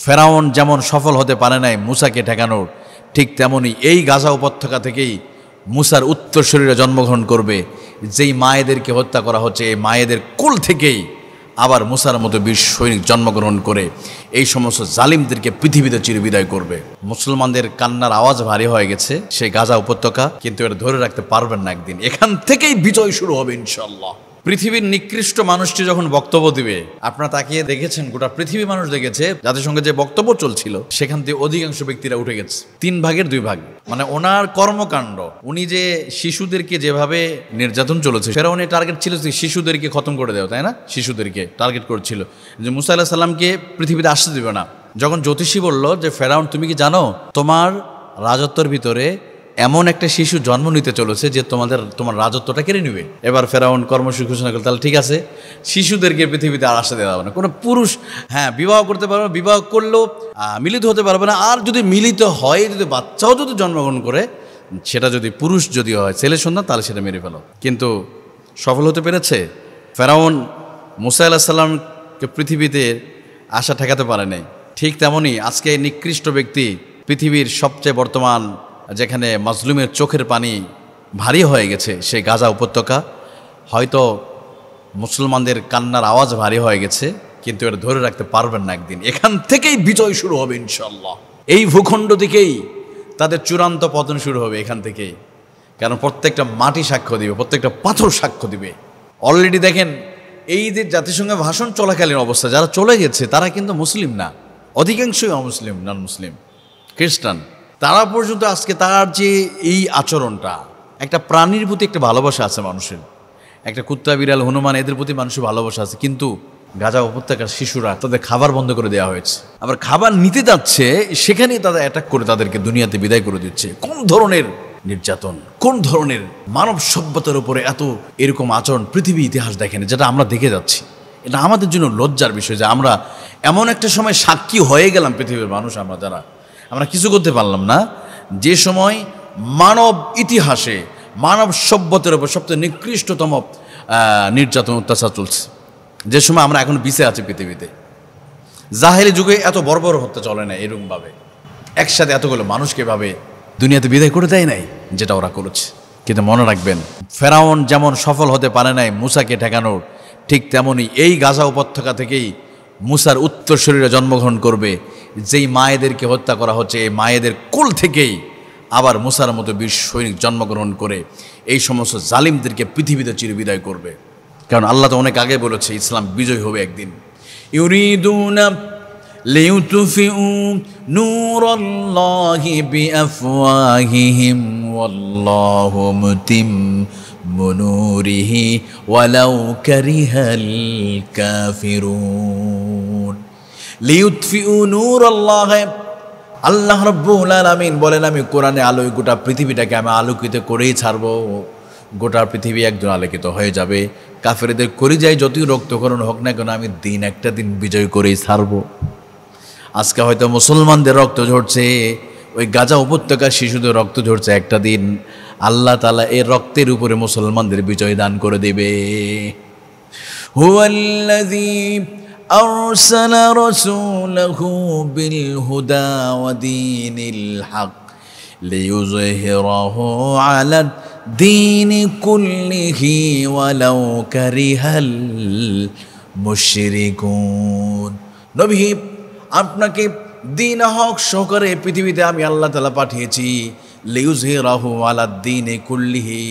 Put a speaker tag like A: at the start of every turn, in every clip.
A: ফেরাউন যেমন সফল হতে পারে নাই মুসাকে ঠেকানোর, ঠিক তেমনি এই গাজা উপত্যকা থেকেই মুসার উত্তরসূরিরা জন্মগ্রহণ করবে। যেই মায়েদেরকে হত্যা করা হচ্ছে, এই মায়েদের কুল থেকেই আবার মুসার মতো বীর সৈনিক জন্মগ্রহণ করে এই সমস্ত জালিমদেরকে পৃথিবীতে চিরবিদায় করবে। মুসলমানদের কান্নার আওয়াজ ভারী হয়ে গেছে সেই গাজা উপত্যকা, কিন্তু এটা ধরে রাখতে পারবেন না। একদিন এখান থেকেই বিজয় শুরু হবে ইনশাল্লাহ। পৃথিবীর নিকৃষ্ট মানুষটি যখন বক্তব্য দিবে, আপনারা তাকিয়ে দেখেছেন, গোটা পৃথিবী মানুষ দেখেছে জাতিসংঘে যে বক্তব্য চলছিল সেখান থেকে অধিকাংশ ব্যক্তিরা উঠে গেছে, 3 ভাগের 2 ভাগ। মানে ওনার কর্মকাণ্ড, উনি যে শিশুদেরকে যেভাবে নির্যাতন চলেছে, ফেরাউনের টার্গেট ছিল যে শিশুদেরকে খতম করে দেওয়া, তাই না? শিশুদেরকে টার্গেট করছিল যে মুসা আলাইহিস সালামকে পৃথিবীতে আসতে দেবে না। যখন জ্যোতিষী বলল যে ফেরাউন, তুমি কি জানো তোমার রাজত্বের ভিতরে এমন একটা শিশু জন্ম নিতে চলেছে যে তোমার রাজত্বটা কেড়ে নেবে। এবার ফেরাউন কর্মসূচি ঘোষণা করল, তাহলে ঠিক আছে, শিশুদেরকে পৃথিবীতে আর আসতে দেওয়া হবে না। কোনো পুরুষ বিবাহ করতে পারবে, বিবাহ করলেও মিলিত হতে পারবে না। আর যদি মিলিত হয়, যদি বাচ্চাও যদি জন্মগ্রহণ করে, সেটা যদি পুরুষ যদি হয়, ছেলে সন্তান, তাহলে সেটা মেরে ফেলো। কিন্তু সফল হতে পেরেছে ফেরাউন। মুসা আলাইহিস সালামকে পৃথিবীতে আশা ঠেকাতে পারে নাই। ঠিক তেমনই আজকে নিকৃষ্ট ব্যক্তি, পৃথিবীর সবচেয়ে বর্তমান যেখানে মাজলুমের চোখের পানি ভারী হয়ে গেছে সেই গাজা উপত্যকা, হয়তো মুসলমানদের কান্নার আওয়াজ ভারী হয়ে গেছে, কিন্তু এটা ধরে রাখতে পারবেন না। একদিন এখান থেকেই বিজয় শুরু হবে ইনশাল্লাহ। এই ভূখণ্ড থেকেই তাদের চূড়ান্ত পতন শুরু হবে, এখান থেকেই। কারণ প্রত্যেকটা মাটি সাক্ষ্য দিবে, প্রত্যেকটা পাথর সাক্ষ্য দিবে। অলরেডি দেখেন, এই যে জাতিসংঘে ভাষণ চলাকালীন অবস্থা যারা চলে গেছে তারা কিন্তু মুসলিম না, অধিকাংশই অমুসলিম, নন মুসলিম, খ্রিস্টান। তারা পর্যন্ত আজকে তার যে এই আচরণটা, একটা প্রাণীর প্রতি একটা ভালোবাসা আছে মানুষের, একটা কুত্তা, বিড়াল, হনুমান, এদের প্রতি মানুষের ভালোবাসা আছে। কিন্তু গাজা উপত্যকার শিশুরা, তাদের খাবার বন্ধ করে দেওয়া হয়েছে, আবার খাবার নিতে যাচ্ছে সেখানেই তাদের অ্যাটাক করে তাদেরকে দুনিয়াতে বিদায় করে দিচ্ছে। কোন ধরনের নির্যাতন, কোন ধরনের মানব সভ্যতার উপরে এত এরকম আচরণ পৃথিবী ইতিহাস দেখেনি, যেটা আমরা দেখে যাচ্ছি। এটা আমাদের জন্য লজ্জার বিষয় যে আমরা এমন একটা সময় সাক্ষী হয়ে গেলাম, পৃথিবীর মানুষ আমরা কিছু করতে পারলাম না। যে সময় মানব ইতিহাসে মানব সভ্যতার উপর সবচেয়ে নিকৃষ্টতম নির্যাতন, অত্যাচার চলছে, যে সময় আমরা এখন বেঁচে আছি পৃথিবীতে। জাহেলি যুগে এত বর্বর হত্যা চলে না এরকমভাবে, একসাথে এতগুলো মানুষকে ভাবে দুনিয়াতে বিদায় করে দেয় নাই, যেটা ওরা করেছে। কিন্তু মনে রাখবেন, ফেরাউন যেমন সফল হতে পারে নাই মুসাকে ঠেকানোর, ঠিক তেমনি এই গাজা উপত্যকা থেকেই মুসার উত্তরসূরিরা জন্মগ্রহণ করবে। যেই মায়েদেরকে হত্যা করা হচ্ছে, এই মায়েদের কুল থেকেই আবার মুসার মতো বীর সৈনিক জন্মগ্রহণ করে এই সমস্ত জালিমদেরকে পৃথিবীতে চিরবিদায় করবে। কারণ আল্লাহ তো অনেক আগে বলেছে ইসলাম বিজয় হবে একদিন। ইউরিদুনা লিউতফিউ নূরাল্লাহি বিআফওয়াহিহিম ওয়াল্লাহু মুতিম্মু নূরিহি ওয়ালাউ কারিহাল কাফিরুন। লিউতফিউ নূরাল্লাহ, আল্লাহ রাব্বুল আলামিন বলেন, আমি কোরআনে আলোয় গোটা পৃথিবীটাকে আমি আলোকিত করেই ছাড়বো। গোটা পৃথিবী একজন আলোকিত হয়ে যাবে। কাফেরদের কলিজায় যতই রক্তক্ষরণ হোক না কেন, আমি একটা দিন বিজয় করেই ছাড়বো। আজকে হয়তো মুসলমানদের রক্ত ঝরছে, ওই গাজা উপত্যকার শিশুদের রক্ত ঝরছে, একটা দিন আল্লাহ তাআলা এই রক্তের উপরে মুসলমানদের বিজয় দান করে দেবে। হুয়াল্লাযী আরসালা রাসূলাহু বিল হুদা ওয়া দীনিল হক লিইয়ুযহিরাহু আলা দীনি কুল্লিহি ওয়ালাউ কারিহাল মুশরিকুন। নবী, আপনাকে দ্বীন হক সহকারে পৃথিবীতে আমি আল্লাহ তাআলা পাঠিয়েছি। লিইয়ুযহিরাহু আলা দীনি কুল্লিহি,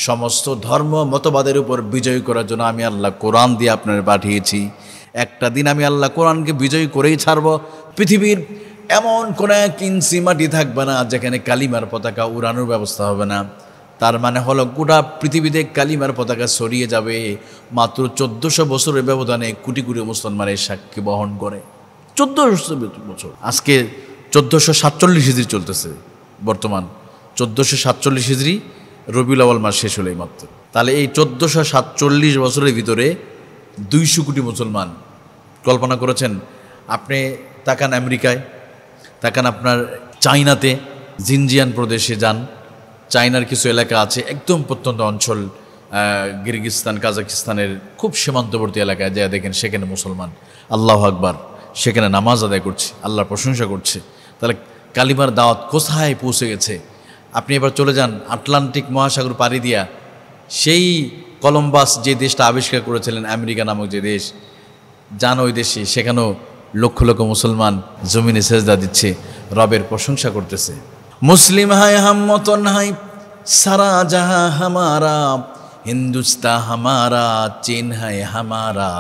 A: সমস্ত ধর্ম মতবাদের উপর বিজয় করার জন্য আমি আল্লাহ কোরআন দিয়ে আপনার পাঠিয়েছি। একটা দিন আমি আল্লাহ কোরআনকে বিজয় করেই ছাড়ব। পৃথিবীর এমন কোনো এক ইঞ্চি মাটি থাকবে না যেখানে কালিমার পতাকা উড়ানোর ব্যবস্থা হবে না। তার মানে হলো গোটা পৃথিবীতে কালিমার পতাকা ছড়িয়ে যাবে। মাত্র 1400 বছরের ব্যবধানে কোটি কোটি মুসলমানের সাক্ষী বহন করে। 1400 বছর, আজকে 1447 হিজরি চলতেছে বর্তমান। 1447 হিজরি রবিউল আউয়াল মাস শেষ হলেই মাত্র। তাহলে এই 1447 বছরের ভিতরে 200 কোটি মুসলমান। কল্পনা করেছেন? আপনি তাকান আমেরিকায়, তাকান আপনার চায়নাতে, জিনজিয়ান প্রদেশে যান, চায়নার কিছু এলাকা আছে একদম প্রত্যন্ত অঞ্চল, কিরগিজস্তান, কাজাকিস্তানের খুব সীমান্তবর্তী এলাকায় যা দেখেন সেখানে মুসলমান। আল্লাহু আকবার। সেখানে নামাজ আদায় করছে, আল্লাহর প্রশংসা করছে। তাহলে কালিমার দাওয়াত কোথায় পৌঁছে গেছে। আপনি এবার চলে যান আটলান্টিক মহাসাগর পাড়ি দিয়া সেই কলম্বাস যে দেশটা আবিষ্কার করেছিলেন, আমেরিকা নামক যে দেশ, যান ওই দেশে, সেখানেও লক্ষ লক্ষ মুসলমান জমিনে সেজদা দিচ্ছে, রবের প্রশংসা করতেছে। মুসলিম হায় হাম মতন হাই সারা জাহা হামারা, হিন্দুস্তান হামারা, চীন হায় হামারা,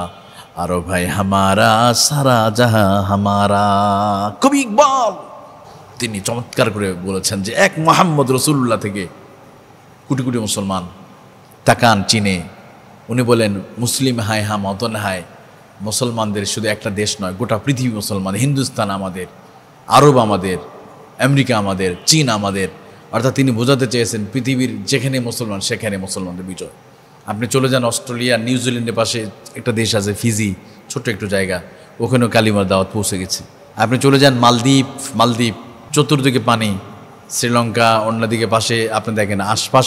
A: আরব হায় হামারা, সারা জাহা হামারা। কবি ইকবাল তিনি চমৎকার করে বলেছেন যে এক মুহাম্মদ রাসূলুল্লাহ থেকে কোটি কোটি মুসলমান তাকান চীনে। উনি বলেন মুসলিম হায় হাম মতন হায়, মুসলমানদের শুধু একটা দেশ নয়, গোটা পৃথিবী মুসলমান। হিন্দুস্তান আমাদের, আরব আমাদের, আমেরিকা আমাদের, চীন আমাদের। অর্থাৎ তিনি বোঝাতে চেয়েছেন পৃথিবীর যেখানে মুসলমান সেখানে মুসলমানদের বিজয়। আপনি চলে যান অস্ট্রেলিয়া, নিউজিল্যান্ডের পাশে একটা দেশ আছে ফিজি, ছোট্ট একটু জায়গা, ওখানেও কালিমার দাওয়াত পৌঁছে গেছে। আপনি চলে যান মালদ্বীপ, চতুর্দিকে পানি, শ্রীলঙ্কা অন্যদিকে পাশে আপনি দেখেন আশপাশ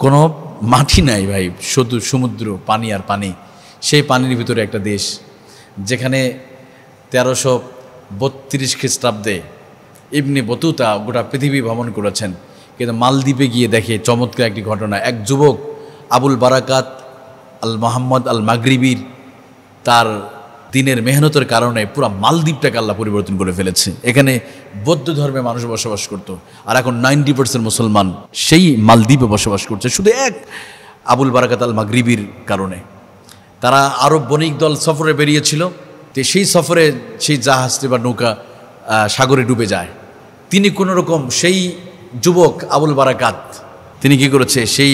A: কোনো মাটি নাই ভাই, শুধু সমুদ্র, পানি আর পানি। সেই পানির ভিতরে একটা দেশ যেখানে 1332 খ্রিস্টাব্দে ইবনে বতুতা গোটা পৃথিবী ভ্রমণ করেছেন, কিন্তু মালদ্বীপে গিয়ে দেখে চমৎকার একটি ঘটনা। এক যুবক আবুল বারাকাত আল মোহাম্মদ আল মাগরিবির তার দিনের মেহনতের কারণে পুরো মালদ্বীপটাকে আল্লাহ পরিবর্তন করে ফেলেছে। এখানে বৌদ্ধ ধর্মে মানুষ বসবাস করত, আর এখন 90% মুসলমান সেই মালদ্বীপে বসবাস করছে শুধু এক আবুল বারাকাত আল মাগরিবির কারণে। তারা আরব বণিক দল সফরে বেরিয়েছিল, তো সেই সফরে সেই জাহাজটি বা নৌকা সাগরে ডুবে যায়। তিনি কোনো রকম সেই যুবক আবুল বারাকাত তিনি কি করেছে, সেই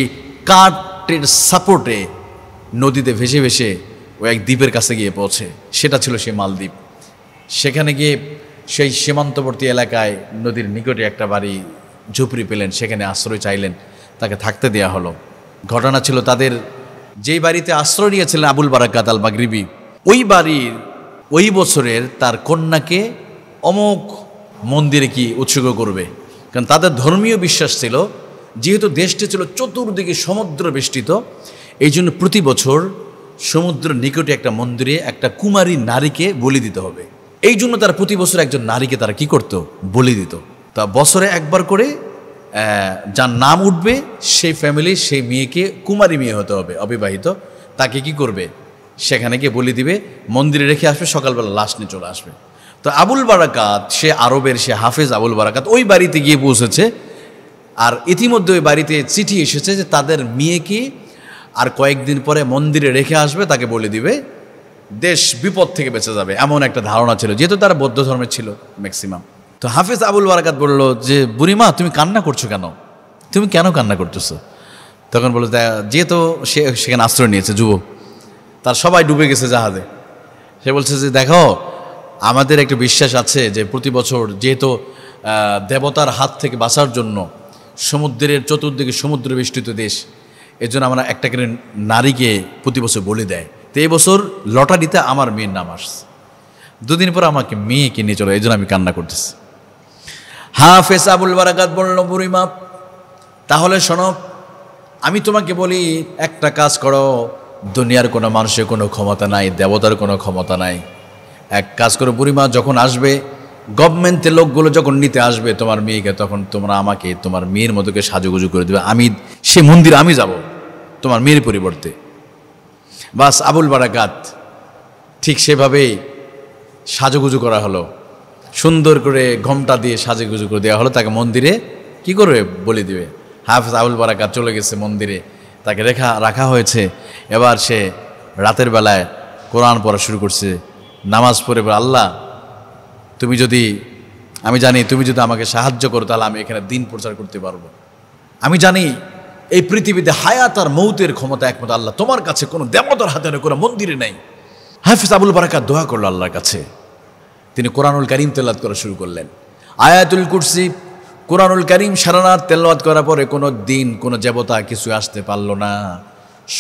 A: কাঠের সাপোর্টে নদীতে ভেসে ভেসে ও এক দ্বীপের কাছে গিয়ে পৌঁছে। সেটা ছিল সেই মালদ্বীপ। সেখানে গিয়ে সেই সীমান্তবর্তী এলাকায় নদীর নিকটে একটা বাড়ি ঝুপড়ি পেলেন, সেখানে আশ্রয় চাইলেন, তাকে থাকতে দেয়া হলো। ঘটনা ছিল তাদের যেই বাড়িতে আশ্রয় নিয়েছিলেন আবুল বারাকাত আল মাগরিবি, ওই বাড়ির ওই বছরের তার কন্যাকে অমুক মন্দিরে কি উৎসর্গ করবে। কারণ তাদের ধর্মীয় বিশ্বাস ছিল, যেহেতু দেশটি ছিল চতুর্দিকে সমুদ্র বেষ্টিত, এই জন্য প্রতি বছর সমুদ্রের নিকটে একটা মন্দিরে একটা কুমারী নারীকে বলি দিতে হবে। এই জন্য তারা প্রতি বছর একজন নারীকে তারা কি করত, বলি দিত। তা বছরে একবার করে যার নাম উঠবে সেই ফ্যামিলি, সেই মেয়েকে, কুমারী মেয়ে হতে হবে, অবিবাহিত, তাকে কি করবে, সেখানে গিয়ে বলি দিবে, মন্দিরে রেখে আসবে, সকালবেলা লাশ নিয়ে চলে আসবে। তো আবুল বারাকাত, সে আরবের সে হাফেজ আবুল বারাকাত ওই বাড়িতে গিয়ে পৌঁছেছে। আর ইতিমধ্যে ওই বাড়িতে চিঠি এসেছে যে তাদের মেয়েকে আর কয়েকদিন পরে মন্দিরে রেখে আসবে, তাকে বলে দিবে, দেশ বিপদ থেকে বেঁচে যাবে, এমন একটা ধারণা ছিল, যেহেতু তারা বৌদ্ধ ধর্মের ছিল ম্যাক্সিমাম। তো হাফেজ আবুল বারাকাত বলল যে বুড়িমা তুমি কান্না করছো কেন, তুমি কেন কান্না করতেছো? তখন বললো যেহেতু সে সেখানে আশ্রয় নিয়েছে যুবক, তার সবাই ডুবে গেছে জাহাজে। সে বলছে যে দেখো, আমাদের একটা বিশ্বাস আছে যে প্রতি বছর যেহেতু দেবতার হাত থেকে বাঁচার জন্য সমুদ্রের চতুর্দিকে সমুদ্র বেষ্টিত দেশ, এর জন্য আমরা একটা করে নারীকে প্রতি বছর বলি দেয়। তো এই বছর লটারিতে আমার মেয়ের নাম আসছে, দুদিন পর আমাকে মেয়েকে নিয়ে চলো, এই জন্য আমি কান্না করতেছি। হাফেজ আবুল বারাকাত বলল বুড়িমা তাহলে শোনো, আমি তোমাকে বলি একটা কাজ করো, দুনিয়ার কোনো মানুষের কোনো ক্ষমতা নাই, দেবতার কোনো ক্ষমতা নাই। এক কাজ করো বুড়িমা, যখন আসবে গভর্নমেন্টের লোকগুলো যখন নিতে আসবে তোমার মেয়েকে, তখন তোমরা আমাকে তোমার মেয়ের মতোকে সাজুগুজু করে দেবে, আমি সে মন্দিরে আমি যাব তোমার মেয়ের পরিবর্তে। বাস আবুল বারাকাত ঠিক সেভাবেই সাজুগুজু করা হলো, সুন্দর করে ঘোমটা দিয়ে সাজুগুজু করে দেওয়া হলো, তাকে মন্দিরে কি করবে, বলে দিবে। হাফেজ আবুল বারাকাত চলে গেছে মন্দিরে, তাকে রাখা হয়েছে। এবার সে রাতের বেলায় কোরআন পড়া শুরু করছে, নামাজ পড়ে, আল্লাহ তুমি যদি, আমি জানি তুমি যদি আমাকে সাহায্য করো তাহলে আমি এখানে দিন প্রচার করতে পারবো। আমি জানি এই পৃথিবীতে হায়াত আর মৌতের ক্ষমতা একমাত্র আল্লাহ, তোমার কাছে কোনো দেবতার হাতে কোনো মন্দিরে নেই। হাফেজ আবুল বারাকাত দোয়া করলো আল্লাহর কাছে, তিনি কোরআনুল কারীম তেলাওয়াত করা শুরু করলেন। আয়াতুল কুরসি, কোরআনুল কারীম সারা রাত তেলাওয়াত করার পরে কোনো দিন কোনো দেবতা কিছু আসতে পারলো না।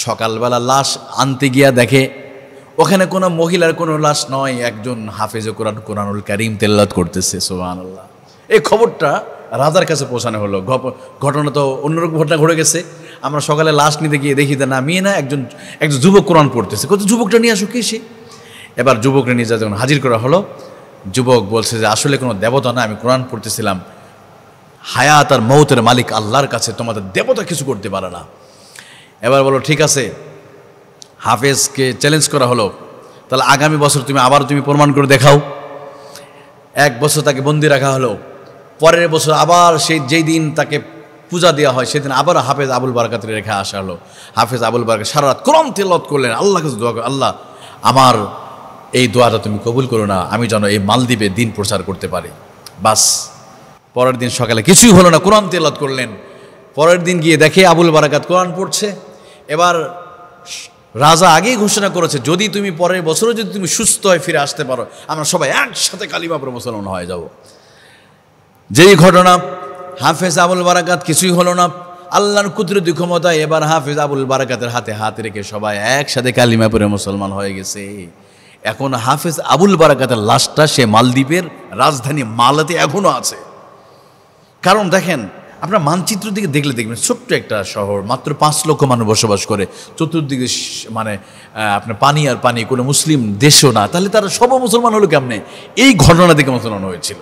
A: সকালবেলা লাশ আনতে গিয়া দেখে ওখানে কোনো মহিলার কোনো লাশ নয়, একজন হাফেজ কোরআনুল কারীম তেলাওয়াত করতেছে, সুবহানাল্লাহ। এই খবরটা রাজার কাছে পৌঁছানো হলো। ঘটনা তো অন্যরকম ঘটনা ঘটে গেছে। আমরা সকালে লাশ নিতে গিয়ে দেখি না মেয়ে না, একজন যুবক কোরআন পড়তেছে। কত যুবকটা নিয়ে আসো, কে সে? এবার যুবকরা নিজে যখন হাজির করা হলো, যুবক বলছে যে আসলে কোনো দেবতা না, আমি কোরআন পড়তেছিলাম, হায়াত আর মৌতের মালিক আল্লাহর কাছে, তোমাদের দেবতা কিছু করতে পারে না। এবার বলো ঠিক আছে, হাফেজকে চ্যালেঞ্জ করা হলো, তাহলে আগামী বছর তুমি প্রমাণ করে দেখাও। 1 বছর তাকে বন্দি রাখা হলো। পরের বছর আবার যেই দিন তাকে পূজা দেওয়া হয় সেদিন আবার হাফেজ আবুল বারাকাতের রেখে আসা হলো। হাফেজ আবুল বারাকাত সারা রাত কোরআন তেলাওয়াত করলেন, আল্লাহ কাছে দোয়া করে, আল্লাহ আমার এই দোয়াটা তুমি কবুল করো না, আমি যেন এই মালদ্বীপে দিন প্রচার করতে পারি। বাস, পরের দিন সকালে কিছুই হলো না, কোরআন তেলাওয়াত করলেন। পরের দিন গিয়ে দেখে আবুল বারাকাত কোরআন পড়ছে। এবার রাজা আগেই ঘোষণা করেছে, যদি তুমি পরের বছরও যদি তুমি সুস্থ হয়ে ফিরে আসতে পারো, আমরা সবাই একসাথে কালিমা পড়ে মুসলমান হয়ে যাব। যেই ঘটনা, হাফেজ আবুল বারাকাত কিছুই হলো না, আল্লাহর কুদরতি ক্ষমতায় এবার হাফেজ আবুল বারাকাতের হাতে হাত রেখে সবাই একসাথে কালিমা পড়ে মুসলমান হয়ে গেছে। এখন হাফেজ আবুল বারাকাতের লাশটা সে মালদ্বীপের রাজধানী মালাতে এখনো আছে। কারণ দেখেন, আপনার মানচিত্র দিকে দেখলে দেখবেন ছোট্ট একটা শহর, মাত্র 5 লক্ষ মানুষ বসবাস করে, চতুর্দিকে মানে আপনার পানি আর পানি, কোনো মুসলিম দেশও না, তাহলে তারা সব মুসলমান হলো কেমনে? এই ঘটনা দেখে মুসলমান হয়েছিল।